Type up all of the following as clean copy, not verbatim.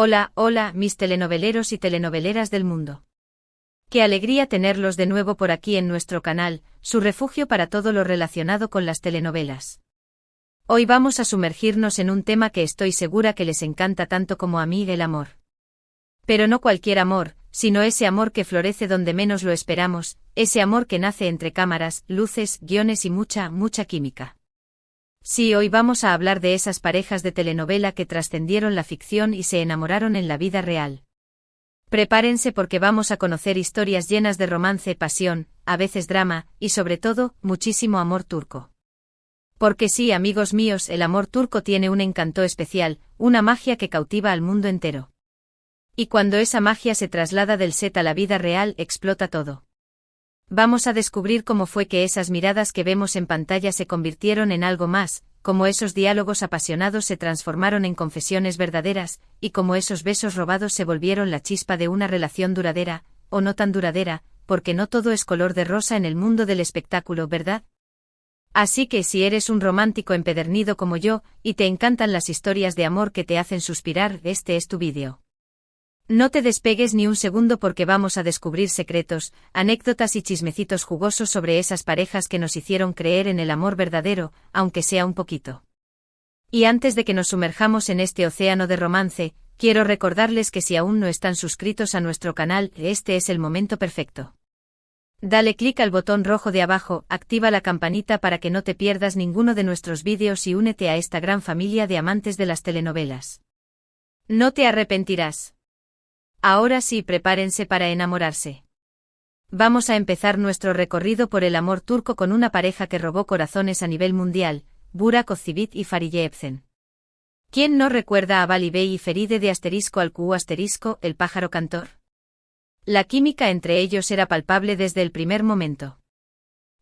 Hola, hola, mis telenoveleros y telenoveleras del mundo. Qué alegría tenerlos de nuevo por aquí en nuestro canal, su refugio para todo lo relacionado con las telenovelas. Hoy vamos a sumergirnos en un tema que estoy segura que les encanta tanto como a mí, el amor. Pero no cualquier amor, sino ese amor que florece donde menos lo esperamos, ese amor que nace entre cámaras, luces, guiones y mucha química. Sí, hoy vamos a hablar de esas parejas de telenovela que trascendieron la ficción y se enamoraron en la vida real. Prepárense porque vamos a conocer historias llenas de romance, pasión, a veces drama, y sobre todo, muchísimo amor turco. Porque sí, amigos míos, el amor turco tiene un encanto especial, una magia que cautiva al mundo entero. Y cuando esa magia se traslada del set a la vida real, explota todo. Vamos a descubrir cómo fue que esas miradas que vemos en pantalla se convirtieron en algo más, cómo esos diálogos apasionados se transformaron en confesiones verdaderas, y cómo esos besos robados se volvieron la chispa de una relación duradera, o no tan duradera, porque no todo es color de rosa en el mundo del espectáculo, ¿verdad? Así que si eres un romántico empedernido como yo, y te encantan las historias de amor que te hacen suspirar, este es tu vídeo. No te despegues ni un segundo porque vamos a descubrir secretos, anécdotas y chismecitos jugosos sobre esas parejas que nos hicieron creer en el amor verdadero, aunque sea un poquito. Y antes de que nos sumerjamos en este océano de romance, quiero recordarles que si aún no están suscritos a nuestro canal, este es el momento perfecto. Dale clic al botón rojo de abajo, activa la campanita para que no te pierdas ninguno de nuestros vídeos y únete a esta gran familia de amantes de las telenovelas. No te arrepentirás. Ahora sí, prepárense para enamorarse. Vamos a empezar nuestro recorrido por el amor turco con una pareja que robó corazones a nivel mundial, Burak Özçivit y Fariye Evcen. ¿Quién no recuerda a Bali Bey y Feride de *Alcú*, el pájaro cantor? La química entre ellos era palpable desde el primer momento.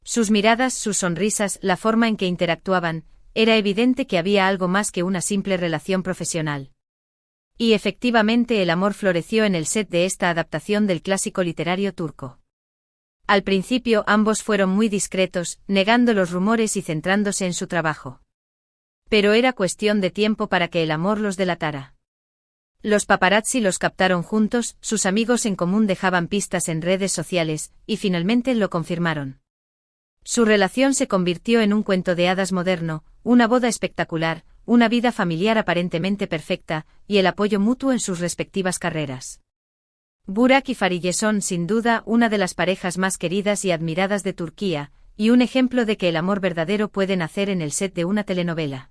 Sus miradas, sus sonrisas, la forma en que interactuaban, era evidente que había algo más que una simple relación profesional. Y efectivamente el amor floreció en el set de esta adaptación del clásico literario turco. Al principio ambos fueron muy discretos, negando los rumores y centrándose en su trabajo. Pero era cuestión de tiempo para que el amor los delatara. Los paparazzi los captaron juntos, sus amigos en común dejaban pistas en redes sociales, y finalmente lo confirmaron. Su relación se convirtió en un cuento de hadas moderno, una boda espectacular, una vida familiar aparentemente perfecta, y el apoyo mutuo en sus respectivas carreras. Burak y Fariye son, sin duda, una de las parejas más queridas y admiradas de Turquía, y un ejemplo de que el amor verdadero puede nacer en el set de una telenovela.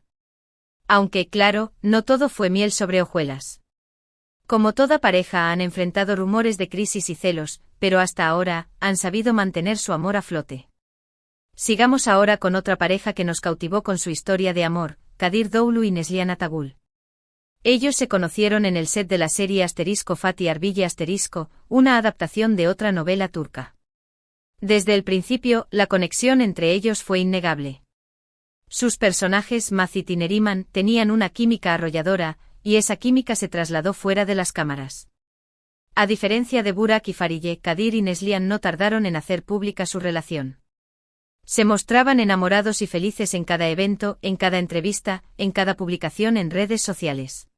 Aunque, claro, no todo fue miel sobre hojuelas. Como toda pareja han enfrentado rumores de crisis y celos, pero hasta ahora, han sabido mantener su amor a flote. Sigamos ahora con otra pareja que nos cautivó con su historia de amor, Kadir Doğulu y Neslihan Atagül. Ellos se conocieron en el set de la serie Fatih Erbilgi una adaptación de otra novela turca. Desde el principio, la conexión entre ellos fue innegable. Sus personajes, Macit y Neriman, tenían una química arrolladora, y esa química se trasladó fuera de las cámaras. A diferencia de Burak y Fariye, Kadir y Neslihan no tardaron en hacer pública su relación. Se mostraban enamorados y felices en cada evento, en cada entrevista, en cada publicación en redes sociales.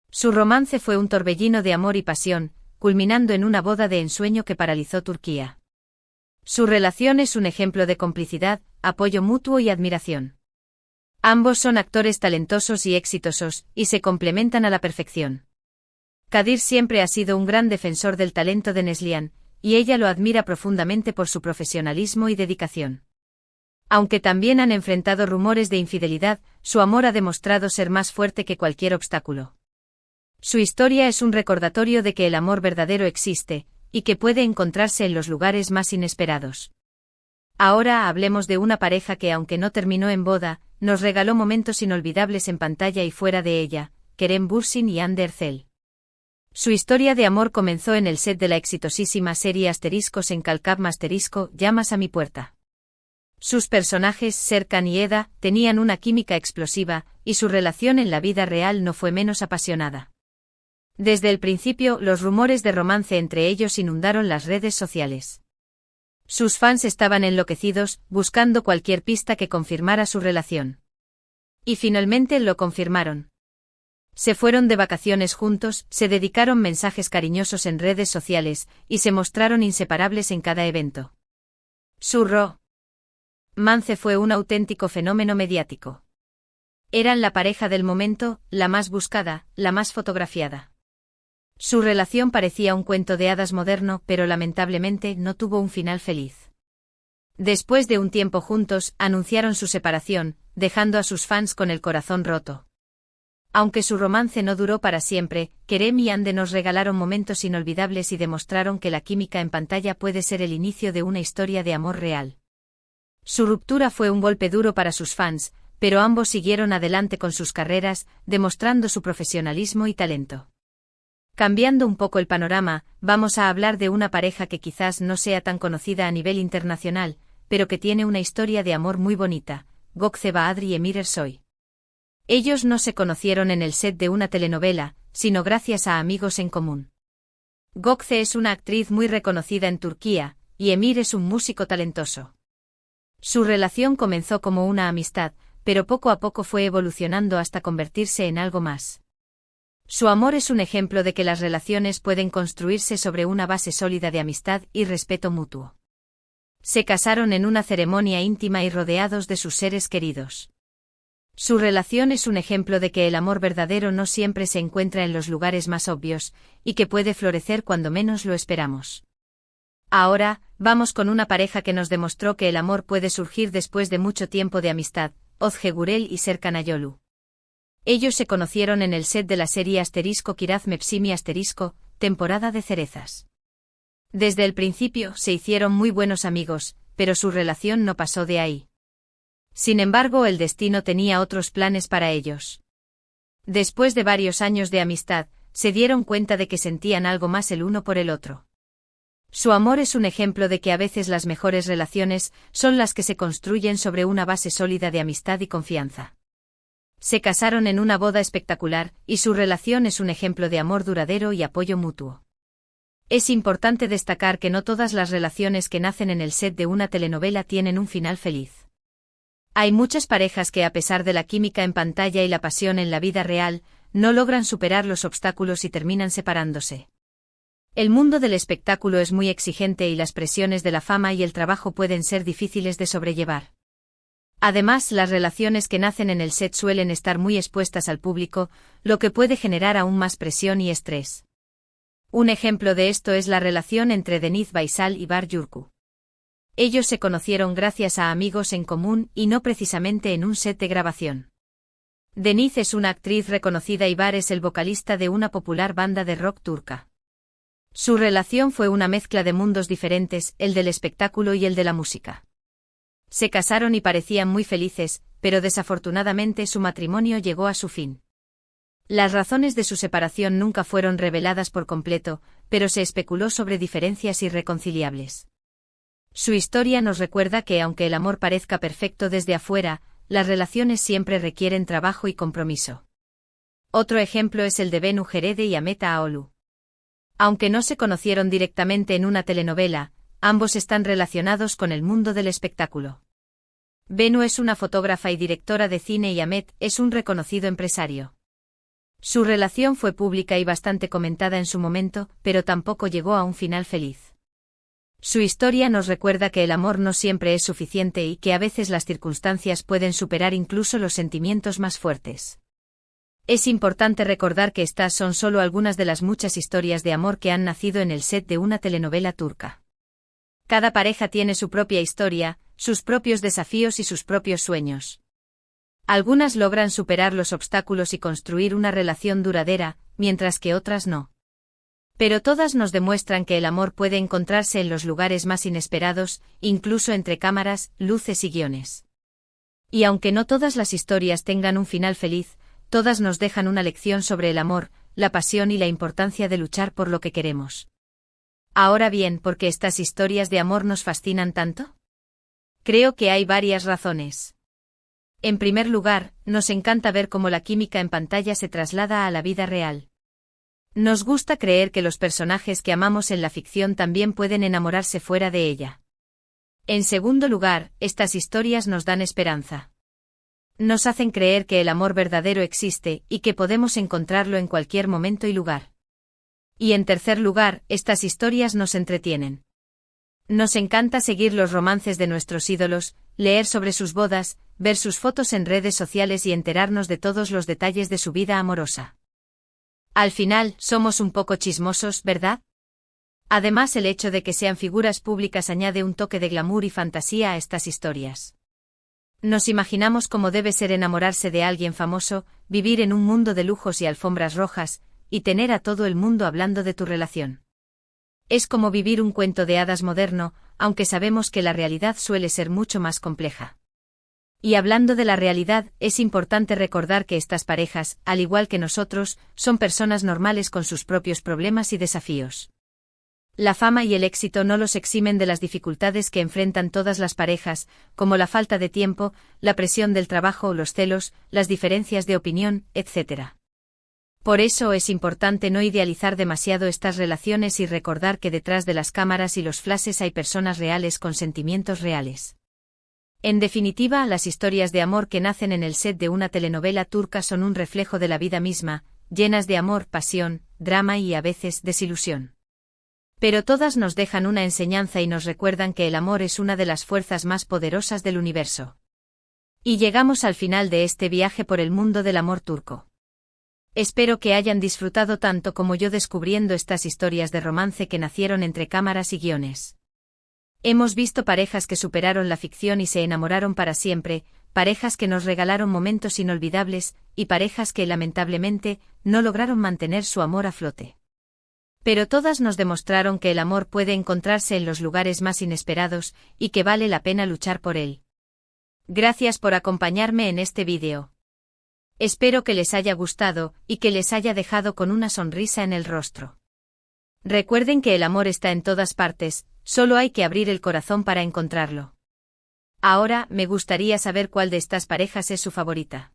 Su romance fue un torbellino de amor y pasión, culminando en una boda de ensueño que paralizó Turquía. Su relación es un ejemplo de complicidad, apoyo mutuo y admiración. Ambos son actores talentosos y exitosos, y se complementan a la perfección. Kadir siempre ha sido un gran defensor del talento de Neslihan, y ella lo admira profundamente por su profesionalismo y dedicación. Aunque también han enfrentado rumores de infidelidad, su amor ha demostrado ser más fuerte que cualquier obstáculo. Su historia es un recordatorio de que el amor verdadero existe, y que puede encontrarse en los lugares más inesperados. Ahora hablemos de una pareja que, aunque no terminó en boda, nos regaló momentos inolvidables en pantalla y fuera de ella, Kerem Bürsin y Hande Erçel. Su historia de amor comenzó en el set de la exitosísima serie *Sen Kalkam Llamas a mi puerta. Sus personajes, Serkan y Eda, tenían una química explosiva, y su relación en la vida real no fue menos apasionada. Desde el principio, los rumores de romance entre ellos inundaron las redes sociales. Sus fans estaban enloquecidos, buscando cualquier pista que confirmara su relación. Y finalmente lo confirmaron. Se fueron de vacaciones juntos, se dedicaron mensajes cariñosos en redes sociales, y se mostraron inseparables en cada evento. Su romance fue un auténtico fenómeno mediático. Eran la pareja del momento, la más buscada, la más fotografiada. Su relación parecía un cuento de hadas moderno, pero lamentablemente no tuvo un final feliz. Después de un tiempo juntos, anunciaron su separación, dejando a sus fans con el corazón roto. Aunque su romance no duró para siempre, Kerem y Hande nos regalaron momentos inolvidables y demostraron que la química en pantalla puede ser el inicio de una historia de amor real. Su ruptura fue un golpe duro para sus fans, pero ambos siguieron adelante con sus carreras, demostrando su profesionalismo y talento. Cambiando un poco el panorama, vamos a hablar de una pareja que quizás no sea tan conocida a nivel internacional, pero que tiene una historia de amor muy bonita, Gökçe Bahadır y Emir Ersoy. Ellos no se conocieron en el set de una telenovela, sino gracias a amigos en común. Gökçe es una actriz muy reconocida en Turquía, y Emir es un músico talentoso. Su relación comenzó como una amistad, pero poco a poco fue evolucionando hasta convertirse en algo más. Su amor es un ejemplo de que las relaciones pueden construirse sobre una base sólida de amistad y respeto mutuo. Se casaron en una ceremonia íntima y rodeados de sus seres queridos. Su relación es un ejemplo de que el amor verdadero no siempre se encuentra en los lugares más obvios, y que puede florecer cuando menos lo esperamos. Ahora, vamos con una pareja que nos demostró que el amor puede surgir después de mucho tiempo de amistad, Özge Gürel y Serkan Ayolu. Ellos se conocieron en el set de la serie Kiraz Mevsimi temporada de cerezas. Desde el principio se hicieron muy buenos amigos, pero su relación no pasó de ahí. Sin embargo, el destino tenía otros planes para ellos. Después de varios años de amistad, se dieron cuenta de que sentían algo más el uno por el otro. Su amor es un ejemplo de que a veces las mejores relaciones son las que se construyen sobre una base sólida de amistad y confianza. Se casaron en una boda espectacular, y su relación es un ejemplo de amor duradero y apoyo mutuo. Es importante destacar que no todas las relaciones que nacen en el set de una telenovela tienen un final feliz. Hay muchas parejas que, a pesar de la química en pantalla y la pasión en la vida real, no logran superar los obstáculos y terminan separándose. El mundo del espectáculo es muy exigente y las presiones de la fama y el trabajo pueden ser difíciles de sobrellevar. Además, las relaciones que nacen en el set suelen estar muy expuestas al público, lo que puede generar aún más presión y estrés. Un ejemplo de esto es la relación entre Deniz Baysal y Bahar Yurku. Ellos se conocieron gracias a amigos en común y no precisamente en un set de grabación. Deniz es una actriz reconocida y Bahar es el vocalista de una popular banda de rock turca. Su relación fue una mezcla de mundos diferentes, el del espectáculo y el de la música. Se casaron y parecían muy felices, pero desafortunadamente su matrimonio llegó a su fin. Las razones de su separación nunca fueron reveladas por completo, pero se especuló sobre diferencias irreconciliables. Su historia nos recuerda que aunque el amor parezca perfecto desde afuera, las relaciones siempre requieren trabajo y compromiso. Otro ejemplo es el de Bennu Gerede y Ahmet Ağaoğlu. Aunque no se conocieron directamente en una telenovela, ambos están relacionados con el mundo del espectáculo. Bennu es una fotógrafa y directora de cine y Ahmet es un reconocido empresario. Su relación fue pública y bastante comentada en su momento, pero tampoco llegó a un final feliz. Su historia nos recuerda que el amor no siempre es suficiente y que a veces las circunstancias pueden superar incluso los sentimientos más fuertes. Es importante recordar que estas son solo algunas de las muchas historias de amor que han nacido en el set de una telenovela turca. Cada pareja tiene su propia historia, sus propios desafíos y sus propios sueños. Algunas logran superar los obstáculos y construir una relación duradera, mientras que otras no. Pero todas nos demuestran que el amor puede encontrarse en los lugares más inesperados, incluso entre cámaras, luces y guiones. Y aunque no todas las historias tengan un final feliz, todas nos dejan una lección sobre el amor, la pasión y la importancia de luchar por lo que queremos. Ahora bien, ¿por qué estas historias de amor nos fascinan tanto? Creo que hay varias razones. En primer lugar, nos encanta ver cómo la química en pantalla se traslada a la vida real. Nos gusta creer que los personajes que amamos en la ficción también pueden enamorarse fuera de ella. En segundo lugar, estas historias nos dan esperanza. Nos hacen creer que el amor verdadero existe y que podemos encontrarlo en cualquier momento y lugar. Y en tercer lugar, estas historias nos entretienen. Nos encanta seguir los romances de nuestros ídolos, leer sobre sus bodas, ver sus fotos en redes sociales y enterarnos de todos los detalles de su vida amorosa. Al final, somos un poco chismosos, ¿verdad? Además, el hecho de que sean figuras públicas añade un toque de glamour y fantasía a estas historias. Nos imaginamos cómo debe ser enamorarse de alguien famoso, vivir en un mundo de lujos y alfombras rojas, y tener a todo el mundo hablando de tu relación. Es como vivir un cuento de hadas moderno, aunque sabemos que la realidad suele ser mucho más compleja. Y hablando de la realidad, es importante recordar que estas parejas, al igual que nosotros, son personas normales con sus propios problemas y desafíos. La fama y el éxito no los eximen de las dificultades que enfrentan todas las parejas, como la falta de tiempo, la presión del trabajo o los celos, las diferencias de opinión, etc. Por eso es importante no idealizar demasiado estas relaciones y recordar que detrás de las cámaras y los flashes hay personas reales con sentimientos reales. En definitiva, las historias de amor que nacen en el set de una telenovela turca son un reflejo de la vida misma, llenas de amor, pasión, drama y a veces desilusión. Pero todas nos dejan una enseñanza y nos recuerdan que el amor es una de las fuerzas más poderosas del universo. Y llegamos al final de este viaje por el mundo del amor turco. Espero que hayan disfrutado tanto como yo descubriendo estas historias de romance que nacieron entre cámaras y guiones. Hemos visto parejas que superaron la ficción y se enamoraron para siempre, parejas que nos regalaron momentos inolvidables, y parejas que lamentablemente no lograron mantener su amor a flote. Pero todas nos demostraron que el amor puede encontrarse en los lugares más inesperados, y que vale la pena luchar por él. Gracias por acompañarme en este vídeo. Espero que les haya gustado, y que les haya dejado con una sonrisa en el rostro. Recuerden que el amor está en todas partes, solo hay que abrir el corazón para encontrarlo. Ahora, me gustaría saber cuál de estas parejas es su favorita.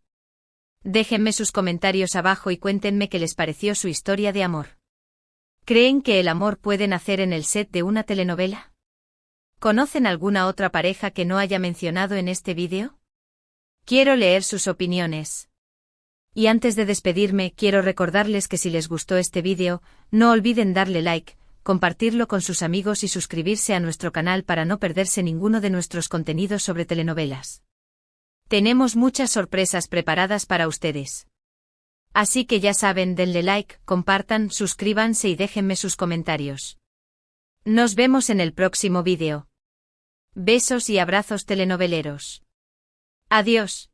Déjenme sus comentarios abajo y cuéntenme qué les pareció su historia de amor. ¿Creen que el amor puede nacer en el set de una telenovela? ¿Conocen alguna otra pareja que no haya mencionado en este vídeo? Quiero leer sus opiniones. Y antes de despedirme, quiero recordarles que si les gustó este vídeo, no olviden darle like, compartirlo con sus amigos y suscribirse a nuestro canal para no perderse ninguno de nuestros contenidos sobre telenovelas. Tenemos muchas sorpresas preparadas para ustedes. Así que ya saben, denle like, compartan, suscríbanse y déjenme sus comentarios. Nos vemos en el próximo vídeo. Besos y abrazos telenoveleros. Adiós.